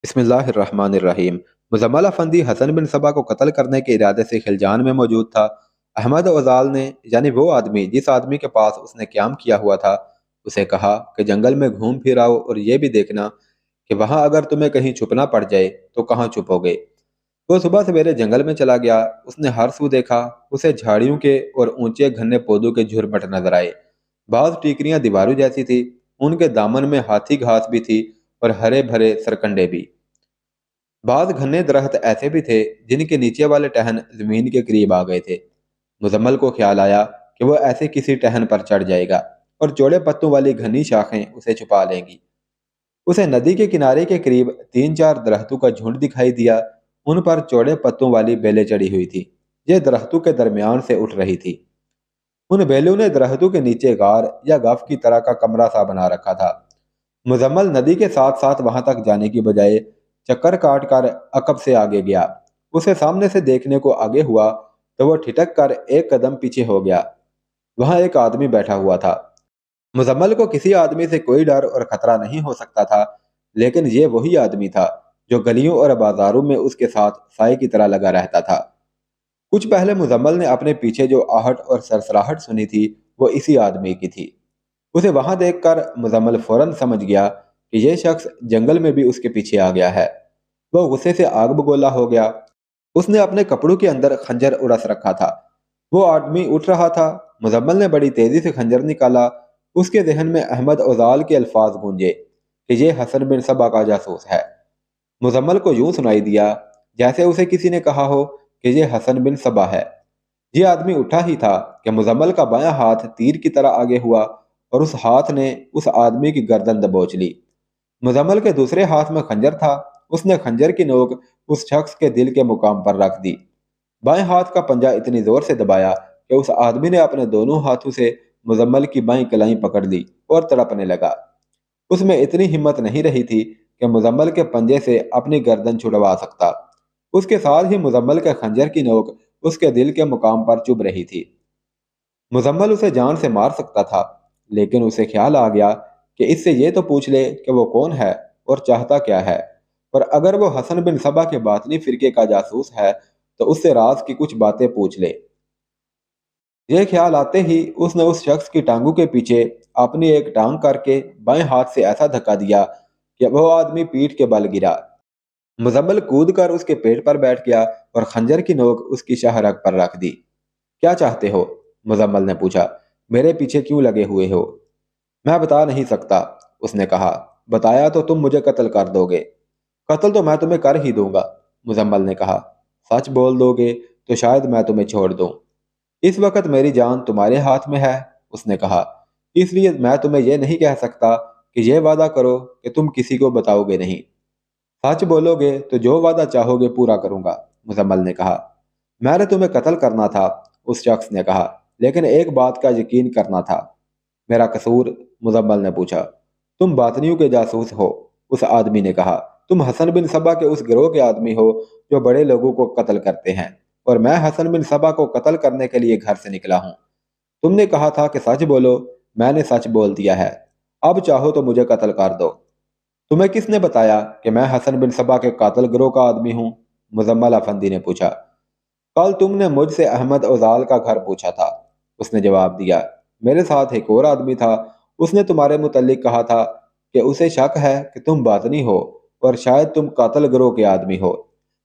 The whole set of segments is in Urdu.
بسم اللہ الرحمن الرحیم۔ مزمل افندی حسن بن صبا کو قتل کرنے کے ارادے سے خلجان میں موجود تھا۔ احمد اوزال نے یعنی وہ آدمی جس آدمی کے پاس اس نے قیام کیا ہوا تھا اسے کہا کہ جنگل میں گھوم پھر آؤ اور یہ بھی دیکھنا کہ وہاں اگر تمہیں کہیں چھپنا پڑ جائے تو کہاں چھپو گے۔ وہ صبح سویرے جنگل میں چلا گیا۔ اس نے ہر سو دیکھا، اسے جھاڑیوں کے اور اونچے گھنے پودوں کے جھرمٹ نظر آئے۔ بعض ٹیکریاں دیواروں جیسی تھی، ان کے دامن میں ہاتھی گھاس بھی تھی اور ہرے بھرے سرکنڈے بھی۔ بعض گھنے درخت ایسے بھی تھے جن کے نیچے والے ٹہن زمین کے قریب آ گئے تھے۔ مزمل کو خیال آیا کہ وہ ایسے کسی ٹہن پر چڑھ جائے گا اور چوڑے پتوں والی گھنی شاخیں اسے چھپا لیں گی۔ اسے ندی کے کنارے کے قریب 3-4 درختوں کا جھنڈ دکھائی دیا۔ ان پر چوڑے پتوں والی بیلیں چڑھی ہوئی تھی، یہ درختوں کے درمیان سے اٹھ رہی تھی۔ ان بیلوں نے درختوں کے نیچے غار یا غف کی طرح کا کمرہ سا بنا رکھا تھا۔ مزمل ندی کے ساتھ ساتھ وہاں تک جانے کی بجائے چکر کاٹ کر عقب سے آگے گیا۔ اسے سامنے سے دیکھنے کو آگے ہوا تو وہ ٹھٹک کر ایک قدم پیچھے ہو گیا۔ وہاں ایک آدمی بیٹھا ہوا تھا۔ مزمل کو کسی آدمی سے کوئی ڈر اور خطرہ نہیں ہو سکتا تھا، لیکن یہ وہی آدمی تھا جو گلیوں اور بازاروں میں اس کے ساتھ سائے کی طرح لگا رہتا تھا۔ کچھ پہلے مزمل نے اپنے پیچھے جو آہٹ اور سرسراہٹ سنی تھی وہ اسی آدمی کی تھی۔ اسے وہاں دیکھ کر مزمل فوراً سمجھ گیا کہ یہ شخص جنگل میں بھی اس کے پیچھے آ گیا ہے۔ وہ غصے سے آگ بگولا ہو گیا۔ اس نے اپنے کپڑوں کے اندر خنجر اڑس رکھا تھا۔ وہ آدمی اٹھ رہا تھا۔ مزمل نے بڑی تیزی سے خنجر نکالا۔ اس کے ذہن میں احمد اوزال کے الفاظ گونجے کہ یہ حسن بن صبا کا جاسوس ہے۔ مزمل کو یوں سنائی دیا جیسے اسے کسی نے کہا ہو کہ یہ حسن بن صبا ہے۔ یہ آدمی اٹھا ہی تھا کہ مزمل کا بایاں ہاتھ تیر کی طرح آگے ہوا اور اس ہاتھ نے اس آدمی کی گردن دبوچ لی۔ مزمل کے دوسرے ہاتھ میں خنجر تھا۔ اس نے خنجر کی نوک اس شخص کے دل کے مقام پر رکھ دی۔ بائیں ہاتھ کا پنجہ اتنی زور سے دبایا کہ اس آدمی نے اپنے دونوں ہاتھوں سے مزمل کی بائیں کلائی پکڑ لی اور تڑپنے لگا۔ اس میں اتنی ہمت نہیں رہی تھی کہ مزمل کے پنجے سے اپنی گردن چھڑوا سکتا۔ اس کے ساتھ ہی مزمل کے خنجر کی نوک اس کے دل کے مقام پر چبھ رہی تھی۔ مزمل اسے جان سے مار سکتا تھا، لیکن اسے خیال آ گیا کہ اس سے یہ تو پوچھ لے کہ وہ کون ہے اور چاہتا کیا ہے، اور اگر وہ حسن بن صبا کے باطنی فرقے کا جاسوس ہے تو اس سے راز کی کچھ باتیں پوچھ لے۔ یہ خیال آتے ہی اس نے اس شخص کی ٹانگوں کے پیچھے اپنی ایک ٹانگ کر کے بائیں ہاتھ سے ایسا دھکا دیا کہ وہ آدمی پیٹھ کے بل گرا۔ مزمل کود کر اس کے پیٹ پر بیٹھ گیا اور خنجر کی نوک اس کی شاہ رگ پر رکھ دی۔ کیا چاہتے ہو؟ مزمل نے پوچھا۔ میرے پیچھے کیوں لگے ہوئے ہو؟ میں بتا نہیں سکتا، اس نے کہا۔ بتایا تو تم مجھے قتل کر دو گے۔ قتل تو میں تمہیں کر ہی دوں گا، مزمل نے کہا۔ سچ بول دو گے تو شاید میں تمہیں چھوڑ دوں۔ اس وقت میری جان تمہارے ہاتھ میں ہے، اس نے کہا، اس لیے میں تمہیں یہ نہیں کہہ سکتا کہ یہ وعدہ کرو کہ تم کسی کو بتاؤ گے نہیں۔ سچ بولو گے تو جو وعدہ چاہو گے پورا کروں گا، مزمل نے کہا۔ میں نے تمہیں قتل کرنا تھا، اس شخص نے کہا، لیکن ایک بات کا یقین کرنا تھا۔ میرا قصور؟ مزمل نے پوچھا۔ تم باطنیوں کے جاسوس ہو، اس آدمی نے کہا۔ تم حسن بن صبا کے اس گروہ کے آدمی ہو جو بڑے لوگوں کو قتل کرتے ہیں، اور میں حسن بن صبا کو قتل کرنے کے لیے گھر سے نکلا ہوں۔ تم نے کہا تھا کہ سچ بولو، میں نے سچ بول دیا ہے۔ اب چاہو تو مجھے قتل کر دو۔ تمہیں کس نے بتایا کہ میں حسن بن صبا کے قاتل گروہ کا آدمی ہوں؟ مزمل افندی نے پوچھا۔ کل تم نے مجھ سے احمد اوزال کا گھر پوچھا تھا، اس نے جواب دیا۔ میرے ساتھ ایک اور آدمی تھا، اس نے تمہارے متعلق کہا تھا کہ اسے شک ہے کہ تم باطنی ہو اور شاید تم قاتل گروہ کے آدمی ہو۔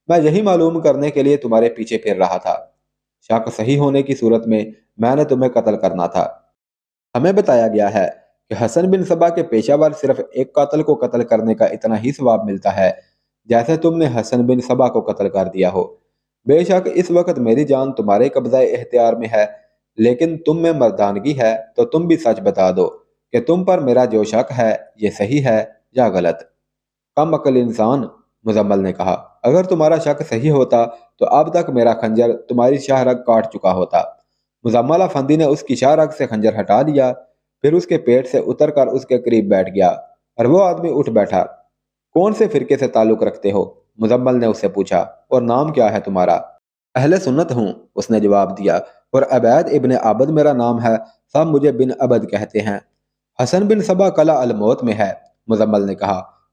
میں یہی معلوم کرنے کے لیے تمہارے پیچھے پھر رہا تھا۔ شک صحیح ہونے کی صورت میں نے تمہیں قتل کرنا تھا۔ ہمیں بتایا گیا ہے کہ حسن بن صبا کے پیشہ ور صرف ایک قاتل کو قتل کرنے کا اتنا ہی ثواب ملتا ہے جیسے تم نے حسن بن صبا کو قتل کر دیا ہو۔ بے شک اس وقت میری جان تمہارے قبضہ اختیار میں ہے، لیکن تم میں مردانگی ہے تو تم بھی سچ بتا دو کہ تم پر میرا جو شک ہے یہ صحیح ہے یا غلط۔ کم عقل انسان، مزمل نے کہا، اگر تمہارا شک صحیح ہوتا تو اب تک میرا خنجر تمہاری شاہ رگ کاٹ چکا ہوتا۔ مزمل افندی نے اس کی شاہ رگ سے خنجر ہٹا لیا، پھر اس کے پیٹ سے اتر کر اس کے قریب بیٹھ گیا، اور وہ آدمی اٹھ بیٹھا۔ کون سے فرقے سے تعلق رکھتے ہو؟ مزمل نے اس سے پوچھا، اور نام کیا ہے تمہارا؟ اہل سنت ہوں، اس نے جواب دیا، اور عبید ابن عبد میرا نام ہے، سب مجھے بن عبد کہتے ہیں۔ حسن بن صبا قلعہ الموت میں ہے، مزمل نے کہا،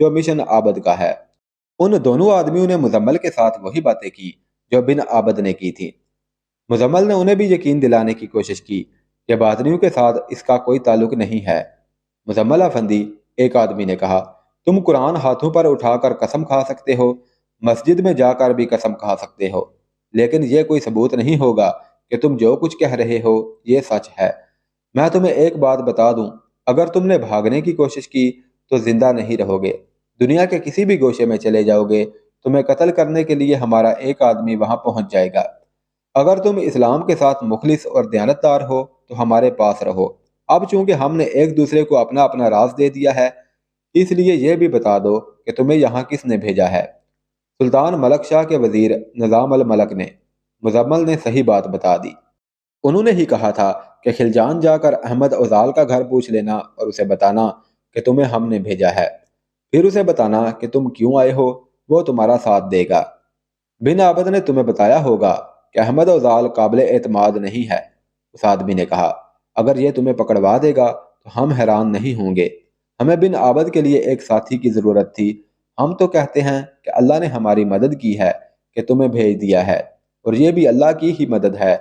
جو مشن عابد کا ہے۔ ان دونوں آدمیوں نے مزمل کے ساتھ وہی باتیں کی جو بن عابد نے کی تھی۔ مزمل نے انہیں بھی یقین دلانے کی کوشش کی کہ باطنیوں کے ساتھ اس کا کوئی تعلق نہیں ہے۔ مزمل افندی، ایک آدمی نے کہا، تم قرآن ہاتھوں پر اٹھا کر قسم کھا سکتے ہو، مسجد میں جا کر بھی قسم کھا سکتے ہو، لیکن یہ کوئی ثبوت نہیں ہوگا کہ تم جو کچھ کہہ رہے ہو یہ سچ ہے۔ میں تمہیں ایک بات بتا دوں، اگر تم نے بھاگنے کی کوشش کی تو زندہ نہیں رہو گے۔ دنیا کے کسی بھی گوشے میں چلے جاؤ گے، تمہیں قتل کرنے کے لیے ہمارا ایک آدمی وہاں پہنچ جائے گا۔ اگر تم اسلام کے ساتھ مخلص اور دیانتدار ہو تو ہمارے پاس رہو۔ اب چونکہ ہم نے ایک دوسرے کو اپنا اپنا راز دے دیا ہے، اس لیے یہ بھی بتا دو کہ تمہیں یہاں کس نے بھیجا ہے۔ سلطان ملک شاہ کے وزیر نظام الملک نے مزمل نے صحیح بات بتا دی۔ انہوں نے ہی کہا تھا کہ خلجان جا کر احمد اوزال کا گھر پوچھ لینا اور اسے بتانا کہ تمہیں ہم نے بھیجا ہے، پھر اسے بتانا کہ تم کیوں آئے ہو، وہ تمہارا ساتھ دے گا۔ بن عابد نے تمہیں بتایا ہوگا کہ احمد اوزال قابل اعتماد نہیں ہے۔ اس آدمی نے کہا، اگر یہ تمہیں پکڑوا دے گا تو ہم حیران نہیں ہوں گے۔ ہمیں بن عابد کے لیے ایک ساتھی کی ضرورت تھی۔ ہم تو کہتے ہیں کہ اللہ نے ہماری مدد کی ہے کہ تمہیں بھیج دیا ہے، اور یہ بھی اللہ کی ہی مدد ہے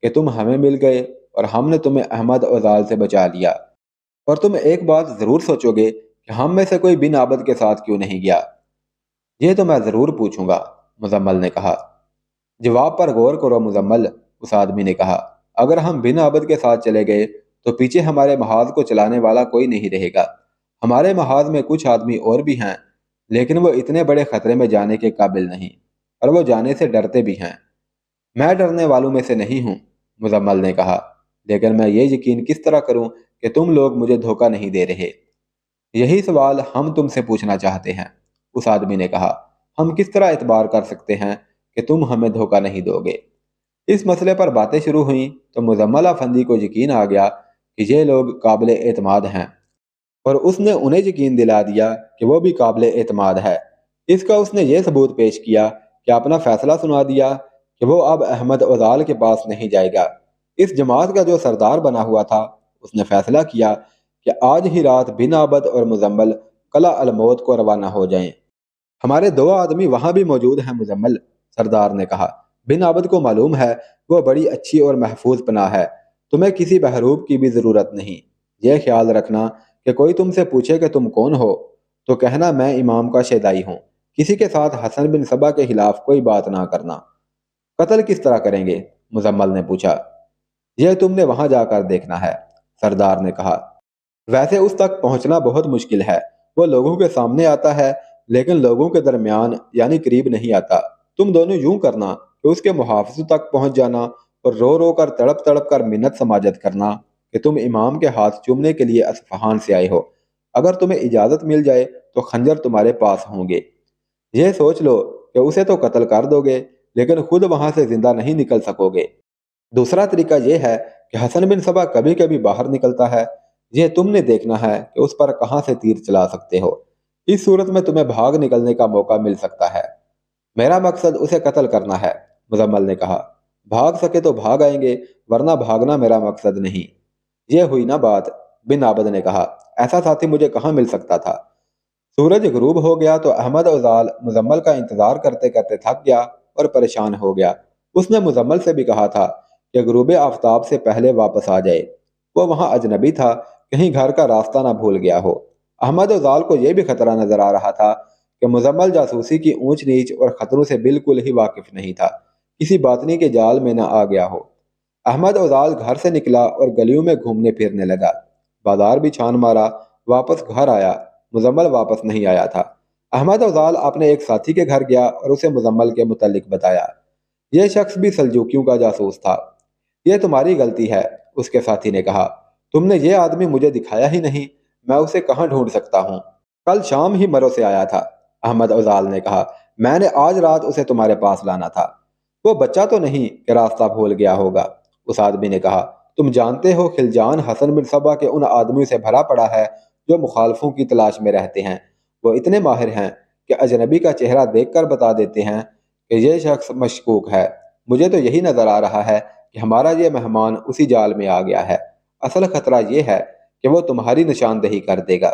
کہ تم ہمیں مل گئے اور ہم نے تمہیں احمد اوزال سے بچا لیا۔ اور تم ایک بات ضرور سوچو گے کہ ہم میں سے کوئی بن عابد کے ساتھ کیوں نہیں گیا۔ یہ تو میں ضرور پوچھوں گا، مزمل نے کہا۔ جواب پر غور کرو مزمل، اس آدمی نے کہا۔ اگر ہم بن عابد کے ساتھ چلے گئے تو پیچھے ہمارے محاذ کو چلانے والا کوئی نہیں رہے گا۔ ہمارے محاذ میں کچھ آدمی اور بھی ہیں، لیکن وہ اتنے بڑے خطرے میں جانے کے قابل نہیں، اور وہ جانے سے ڈرتے بھی ہیں۔ میں ڈرنے والوں میں سے نہیں ہوں، مزمل نے کہا، لیکن میں یہ یقین کس طرح کروں کہ تم لوگ مجھے دھوکہ نہیں دے رہے؟ یہی سوال ہم تم سے پوچھنا چاہتے ہیں، اس آدمی نے کہا۔ ہم کس طرح اعتبار کر سکتے ہیں کہ تم ہمیں دھوکہ نہیں دو گے؟ اس مسئلے پر باتیں شروع ہوئیں تو مزمل افندی کو یقین آ گیا کہ یہ لوگ قابل اعتماد ہیں، اور اس نے انہیں یقین دلا دیا کہ وہ بھی قابل اعتماد ہے۔ اس کا اس نے یہ ثبوت پیش کیا کہ اپنا فیصلہ سنا دیا کہ وہ اب احمد اوزال کے پاس نہیں جائے گا۔ اس جماعت کا جو سردار بنا ہوا تھا، اس نے فیصلہ کیا کہ آج ہی رات بن عابد اور مزمل قلعہ الموت کو روانہ ہو جائیں۔ ہمارے دو آدمی وہاں بھی موجود ہیں مزمل، سردار نے کہا۔ بن عابد کو معلوم ہے وہ بڑی اچھی اور محفوظ پناہ ہے، تمہیں کسی بہروب کی بھی ضرورت نہیں۔ یہ خیال رکھنا کہ کوئی تم سے پوچھے کہ تم کون ہو تو کہنا میں امام کا شیدائی ہوں۔ کسی کے ساتھ حسن بن صبا کے خلاف کوئی بات نہ کرنا۔ قتل کس طرح کریں گے؟ مزمل نے پوچھا۔ یہ تم نے وہاں جا کر دیکھنا ہے، سردار نے کہا۔ ویسے اس تک پہنچنا بہت مشکل ہے، وہ لوگوں کے سامنے آتا ہے لیکن لوگوں کے درمیان یعنی قریب نہیں آتا۔ تم دونوں یوں کرنا کہ اس کے محافظوں تک پہنچ جانا اور رو رو کر تڑپ تڑپ کر منت سماجت کرنا کہ تم امام کے ہاتھ چومنے کے لیے اصفہان سے آئے ہو۔ اگر تمہیں اجازت مل جائے تو خنجر تمہارے پاس ہوں گے۔ یہ سوچ لو کہ اسے تو قتل کر دو گے لیکن خود وہاں سے زندہ نہیں نکل سکو گے۔ دوسرا طریقہ یہ ہے کہ حسن بن صبا کبھی کبھی باہر نکلتا ہے، یہ تم نے دیکھنا ہے کہ اس پر کہاں سے تیر چلا سکتے ہو۔ اس صورت میں تمہیں بھاگ نکلنے کا موقع مل سکتا ہے۔ میرا مقصد اسے قتل کرنا ہے، مزمل نے کہا۔ بھاگ سکے تو بھاگ آئیں گے، ورنہ بھاگنا میرا مقصد نہیں۔ یہ ہوئی نا بات، بن عابد نے کہا۔ ایسا ساتھی مجھے کہاں مل سکتا تھا؟ سورج غروب ہو گیا تو احمد اوزال مزمل کا انتظار کرتے کرتے تھک گیا اور پریشان ہو گیا۔ اس نے مزمل سے بھی کہا تھا کہ غروب آفتاب سے پہلے واپس آ جائے۔ وہ وہاں اجنبی تھا، کہیں گھر کا راستہ نہ بھول گیا ہو۔ احمد اوزال کو یہ بھی خطرہ نظر آ رہا تھا کہ مزمل جاسوسی کی اونچ نیچ اور خطروں سے بالکل ہی واقف نہیں تھا، کسی باطنی کے جال میں نہ آ گیا ہو۔ احمد اوزال گھر سے نکلا اور گلیوں میں گھومنے پھرنے لگا، بازار بھی چھان مارا، واپس گھر آیا۔ مزمل واپس نہیں آیا تھا۔ احمد اوزال اپنے ایک ساتھی کے گھر گیا اور اسے مزمل کے متعلق بتایا۔ یہ شخص بھی سلجوکیوں کا جاسوس تھا۔ یہ تمہاری غلطی ہے، اس کے ساتھی نے کہا۔ تم نے یہ آدمی مجھے دکھایا ہی نہیں، میں اسے کہاں ڈھونڈ سکتا ہوں؟ کل شام ہی مرو سے آیا تھا، احمد اوزال نے کہا۔ میں نے آج رات اسے تمہارے پاس لانا تھا۔ وہ بچہ تو نہیں کہ راستہ بھول گیا ہوگا، اس آدمی نے کہا۔ تم جانتے ہو خلجان حسن بن صبا کے ان آدمیوں سے بھرا پڑا ہے جو مخالفوں کی تلاش میں رہتے ہیں۔ وہ اتنے ماہر ہیں کہ اجنبی کا چہرہ دیکھ کر بتا دیتے ہیں کہ یہ شخص مشکوک ہے۔ مجھے تو یہی نظر آ رہا ہے کہ ہمارا یہ مہمان اسی جال میں آ گیا ہے۔ اصل خطرہ یہ ہے کہ وہ تمہاری نشاندہی کر دے گا۔